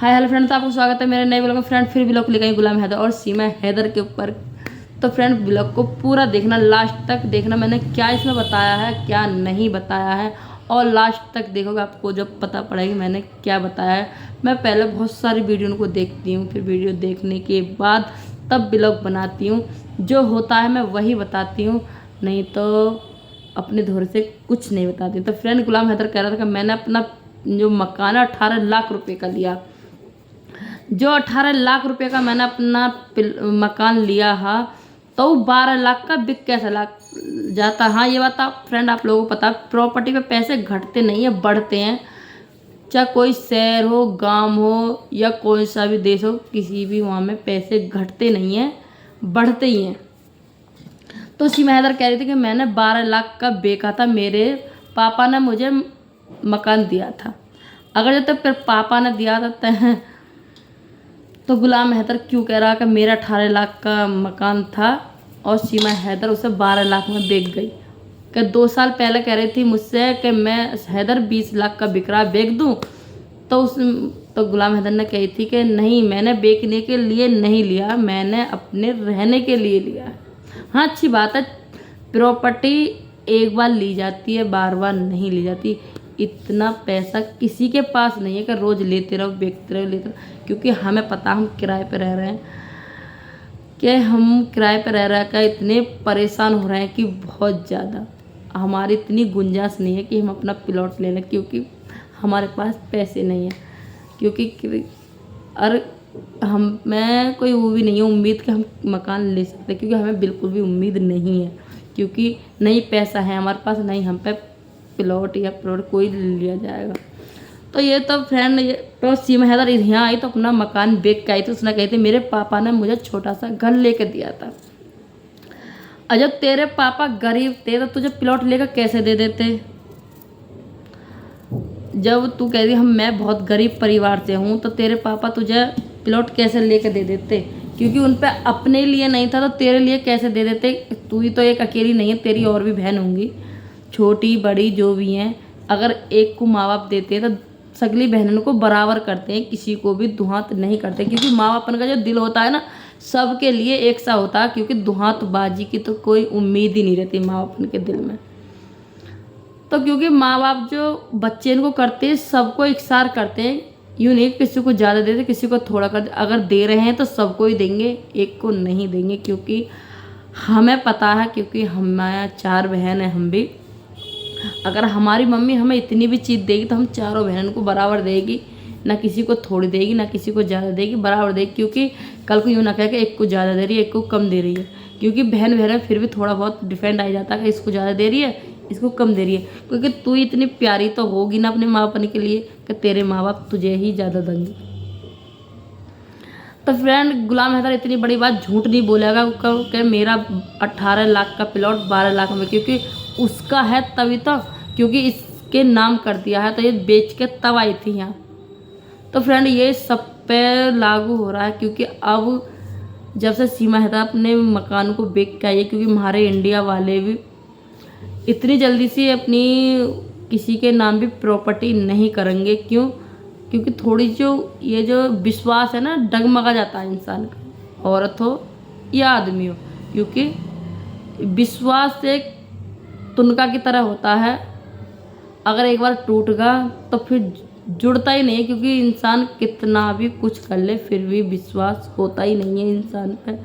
Hi hello friends, आपको स्वागत है मेरे नए ब्लॉग में। फ्रेंड फिर ब्लॉग लेकर आई गुलाम हैदर और सीमा हैदर के ऊपर। तो फ्रेंड ब्लॉग को पूरा देखना, लास्ट तक देखना मैंने क्या इसमें बताया है क्या नहीं बताया है, और लास्ट तक देखोगे आपको जब पता पड़ेगी मैंने क्या बताया है। मैं पहले बहुत सारी वीडियो को देखती हूँ, फिर वीडियो देखने के बाद तब ब्लॉग बनाती हूँ। जो होता है मैं वही बताती हूँ, नहीं तो अपने धोर से कुछ नहीं बताती। तो फ्रेंड गुलाम हैदर कह रहा था कि मैंने अपना जो मकान है 18 लाख रुपए का लिया। जो 18 लाख रुपए का मैंने अपना मकान लिया है, तो 12 लाख का बिक कैसे लाख जाता। हाँ ये बात आप फ्रेंड आप लोगों को पता, प्रॉपर्टी पे पैसे घटते नहीं है, बढ़ते हैं। चाहे कोई शहर हो, गांव हो या कोई सा भी देश हो, किसी भी वहाँ में पैसे घटते नहीं हैं, बढ़ते ही हैं। तो सीमा हैदर कह रही थी कि मैंने 12 लाख का बेचा था, मेरे पापा ने मुझे मकान दिया था। अगर जब तक फिर पापा ने दिया था तो गुलाम हैदर क्यों कह रहा कि मेरा 18 लाख का मकान था और सीमा हैदर उसे 12 लाख में बेच गई। कि 2 साल पहले कह रही थी मुझसे कि मैं हैदर 20 लाख का बिक रहा बेच दूँ, तो गुलाम हैदर ने कही थी कि नहीं, मैंने बेचने के लिए नहीं लिया, मैंने अपने रहने के लिए लिया। हाँ अच्छी बात है, प्रॉपर्टी एक बार ली जाती है, बार बार नहीं ली जाती। इतना पैसा किसी के पास नहीं है कि रोज़ लेते रहो बेचते रहो लेते रहो, क्योंकि हमें पता हम किराए पे रह रहे हैं कि हम किराए पे रह रह कर इतने परेशान हो रहे हैं कि बहुत ज़्यादा हमारी इतनी गुंजाइश नहीं है कि हम अपना प्लॉट ले लें, क्योंकि हमारे पास पैसे नहीं है। क्योंकि और मैं कोई वो भी नहीं है उम्मीद कि हम मकान ले सकते, क्योंकि हमें बिल्कुल भी उम्मीद नहीं है, क्योंकि नहीं पैसा है हमारे पास, नहीं हम पे प्लॉट या प्लॉट कोई लिया जाएगा। तो ये तो फ्रेंड ये तो सीमा हैदर यहाँ आई तो अपना मकान बेच के आई थी। उसने कही थी मेरे पापा ने मुझे छोटा सा घर लेके दिया था। और जब तेरे पापा गरीब थे तो तुझे प्लॉट लेकर कैसे दे देते। जब तू कह रही मैं बहुत गरीब परिवार से हूँ, तो तेरे पापा तुझे प्लॉट कैसे लेकर दे देते, क्योंकि उन पे अपने लिए नहीं था तो तेरे लिए कैसे दे देते। तू ही तो एक अकेली नहीं है, तेरी और भी बहन होंगी, छोटी बड़ी जो भी हैं। अगर एक को माँ बाप देते हैं तो सगली बहनों को बराबर करते हैं, किसी को भी दुहात नहीं करते, क्योंकि माँ बापन का जो दिल होता है ना सबके लिए एक सा होता है, क्योंकि दुहातबाजी की तो कोई उम्मीद ही नहीं रहती माँ बापन के दिल में। तो क्योंकि माँ बाप जो बच्चे इनको करते हैं सबको इकसार करते हैं, यूँ नहीं किसी को ज़्यादा देते किसी को थोड़ा कर, अगर दे रहे हैं तो सबको ही देंगे, एक को नहीं देंगे। क्योंकि हमें पता है, क्योंकि हमारे 4 बहन हैं, हम भी अगर हमारी मम्मी हमें इतनी भी चीज़ देगी तो हम चारों बहनों को बराबर देगी, ना किसी को थोड़ी देगी ना किसी को ज़्यादा देगी, बराबर देगी। क्योंकि कल को यूँ ना कहे कि एक को ज़्यादा दे रही है एक को कम दे रही है, क्योंकि बहन बहन में फिर भी थोड़ा बहुत डिफरेंट आ जाता है कि इसको ज़्यादा दे रही है इसको कम दे रही है। क्योंकि तू इतनी प्यारी तो होगी ना अपने माँ बाप के लिए कि तेरे माँ बाप तुझे ही ज़्यादा देंगे। तो फ्रेंड गुलाम हैदर इतनी बड़ी बात झूठ नहीं बोलेगा कि मेरा 18 लाख का प्लॉट 12 लाख में, क्योंकि उसका है तभी तो, क्योंकि इसके नाम कर दिया है तो ये बेच के तब आई थी यहाँ। तो फ्रेंड ये सब पे लागू हो रहा है, क्योंकि अब जब से सीमा हैदर अपने मकान को बेच के आई है, क्योंकि हमारे इंडिया वाले भी इतनी जल्दी से अपनी किसी के नाम भी प्रॉपर्टी नहीं करेंगे। क्यों? क्योंकि थोड़ी जो ये जो विश्वास है ना डगमगा जाता है इंसान का, औरत हो या आदमी हो, क्योंकि विश्वास एक तुनका की तरह होता है, अगर एक बार टूट गया तो फिर जुड़ता ही नहीं है। क्योंकि इंसान कितना भी कुछ कर ले फिर भी विश्वास होता ही नहीं है इंसान पर,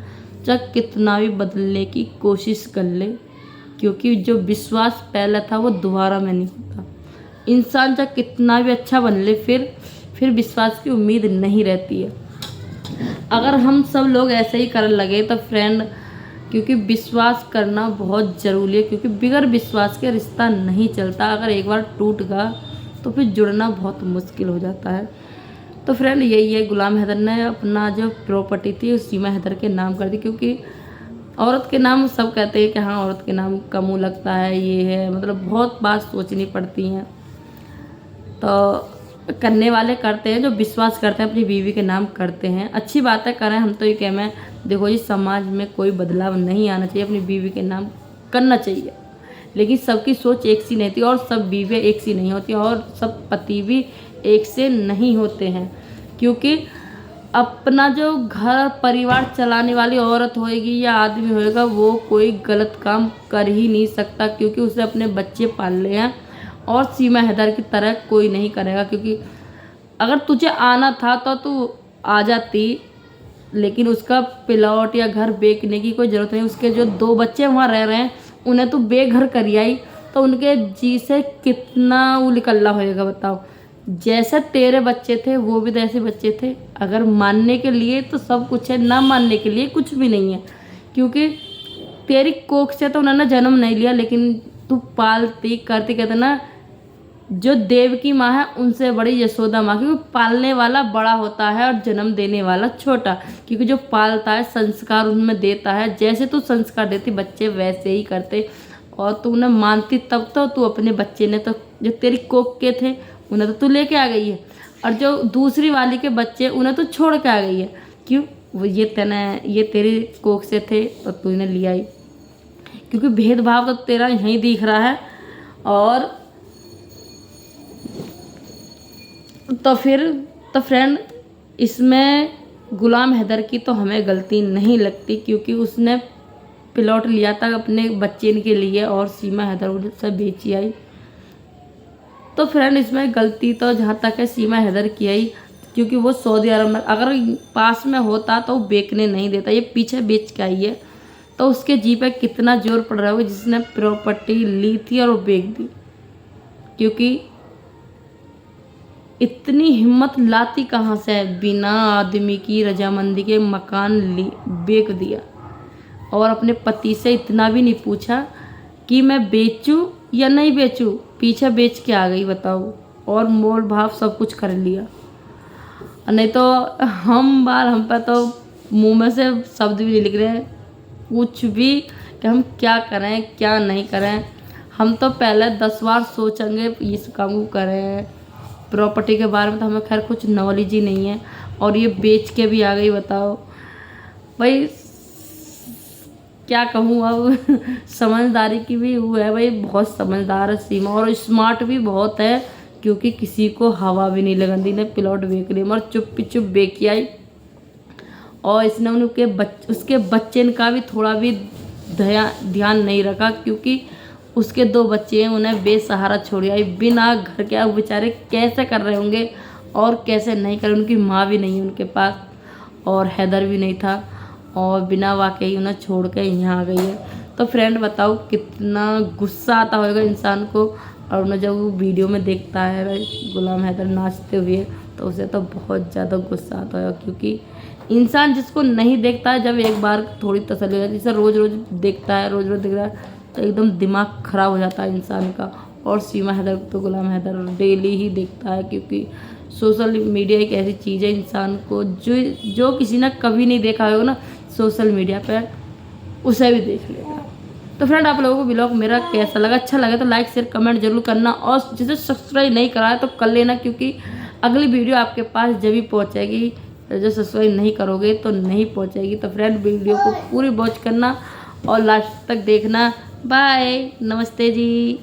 चाहे कितना भी बदलने की कोशिश कर ले, क्योंकि जो विश्वास पहले था वो दोबारा में नहीं होता। इंसान चाहे कितना भी अच्छा बन ले फिर विश्वास की उम्मीद नहीं रहती है। अगर हम सब लोग ऐसे ही करने लगे तो फ्रेंड, क्योंकि विश्वास करना बहुत ज़रूरी है, क्योंकि बिगर विश्वास के रिश्ता नहीं चलता। अगर एक बार टूट गया तो फिर जुड़ना बहुत मुश्किल हो जाता है। तो फ्रेंड यही है, गुलाम हैदर ने अपना जो प्रॉपर्टी थी उस सीमा हैदर के नाम कर दी, क्योंकि औरत के नाम सब कहते हैं कि हाँ औरत के नाम का मुँह लगता है, ये है, मतलब बहुत बात सोचनी पड़ती हैं। तो करने वाले करते हैं, जो विश्वास करते हैं अपनी बीवी के नाम करते हैं, अच्छी बात है करें। हम तो ये कह में देखो जी समाज में कोई बदलाव नहीं आना चाहिए, अपनी बीवी के नाम करना चाहिए, लेकिन सबकी सोच एक सी नहीं थी और सब बीवियाँ एक सी नहीं होती और सब पति भी एक से नहीं होते हैं। क्योंकि अपना जो घर परिवार चलाने वाली औरत होएगी या आदमी होएगा वो कोई गलत काम कर ही नहीं सकता, क्योंकि उसे अपने बच्चे पालने हैं और सीमा हैदर की तरह कोई नहीं करेगा। क्योंकि अगर तुझे आना था तो तू आ जाती, लेकिन उसका प्लॉट या घर बेचने की कोई ज़रूरत नहीं। उसके जो 2 बच्चे वहाँ रह रहे हैं उन्हें तू बेघर कर आई, तो उनके जी से कितना वो निकलना होएगा बताओ। जैसे तेरे बच्चे थे वो भी तो ऐसे बच्चे थे। अगर मानने के लिए तो सब कुछ है, ना मानने के लिए कुछ भी नहीं है। क्योंकि तेरी कोख से तो उन्होंने जन्म नहीं लिया, लेकिन तू पालती करती, कहते ना जो देव की माँ है उनसे बड़ी यशोदा माँ, क्योंकि पालने वाला बड़ा होता है और जन्म देने वाला छोटा। क्योंकि जो पालता है संस्कार उनमें देता है, जैसे तू संस्कार देती बच्चे वैसे ही करते। और तू उन्हें मानती तब तो तू अपने बच्चे ने तो जो तेरी कोख के थे उन्हें तो तू लेके आ गई है, और जो दूसरी वाली के बच्चे उन्हें तो छोड़ के आ गई है। क्यों? वो ये तेरी कोख से थे तो तू इन्हें ले आई। क्योंकि भेदभाव तो तेरा यहीं दिख रहा है। और तो फ्रेंड, इसमें गुलाम हैदर की तो हमें गलती नहीं लगती, क्योंकि उसने प्लॉट लिया था अपने बच्चे के लिए और सीमा हैदर उसे बेची आई। तो फ्रेंड, इसमें गलती तो जहाँ तक है सीमा हैदर की आई, क्योंकि वो सऊदी अरब में अगर पास में होता तो वो बेचने नहीं देता। ये पीछे बेच के आई है, तो उसके जी पे कितना जोर पड़ रहा होगा जिसने प्रॉपर्टी ली थी और वो बेच दी। क्योंकि इतनी हिम्मत लाती कहाँ से है, बिना आदमी की रजामंदी के मकान बेच दिया। और अपने पति से इतना भी नहीं पूछा कि मैं बेचूं या नहीं बेचूं, पीछे बेच के आ गई बताओ। और मोल भाव सब कुछ कर लिया। नहीं तो हम पे तो मुंह में से शब्द भी नहीं निकल रहे कुछ भी कि हम क्या करें क्या नहीं करें। हम तो पहले 10 बार सोचेंगे इस काम को करें। प्रॉपर्टी के बारे में तो हमें खैर कुछ नॉलेज ही नहीं है, और ये बेच के भी आ गई बताओ भाई। क्या कहूँ अब समझदारी की भी वो है भाई, बहुत समझदार है सीमा, और स्मार्ट भी बहुत है। क्योंकि किसी को हवा भी नहीं लगन दी, ने प्लॉट बेच लिया मगर चुप बेच के आई। और इसने उसके बच्चे का भी थोड़ा भी ध्यान नहीं रखा, क्योंकि उसके 2 बच्चे हैं उन्हें बेसहारा छोड़ आई बिना घर के। अब बेचारे कैसे कर रहे होंगे और कैसे नहीं कर, उनकी माँ भी नहीं है उनके पास और हैदर भी नहीं था, और बिना वाकई उन्हें छोड़ के यहाँ आ गई है। तो फ्रेंड बताओ कितना गुस्सा आता होगा इंसान को। और उन्हें जब वो वीडियो में देखता है गुलाम हैदर नाचते हुए तो उसे तो बहुत ज़्यादा गुस्सा आता है। क्योंकि इंसान जिसको नहीं देखता है, जब एक बार थोड़ी तसल्ली हो जाती है, जैसे रोज़ रोज़ देखता है, रोज़ रोज़ देख रहा है, तो एकदम दिमाग ख़राब हो जाता है इंसान का। और सीमा हैदर तो गुलाम हैदर डेली ही देखता है, क्योंकि सोशल मीडिया एक ऐसी चीज़ है इंसान को जो किसी ने कभी नहीं देखा होगा ना सोशल मीडिया पर, उसे भी देख लेगा। तो फ्रेंड, आप लोगों को ब्लॉग मेरा कैसा लगा, अच्छा लगे तो लाइक शेयर कमेंट जरूर करना, और जिसे सब्सक्राइब नहीं करा है तो कर लेना, क्योंकि अगली वीडियो आपके पास जब भी पहुँचेगी। जो सब्सक्राइब नहीं करोगे तो नहीं पहुँचेगी। तो फ्रेंड, वीडियो को पूरी वॉच करना और लास्ट तक देखना। बाय, नमस्ते जी।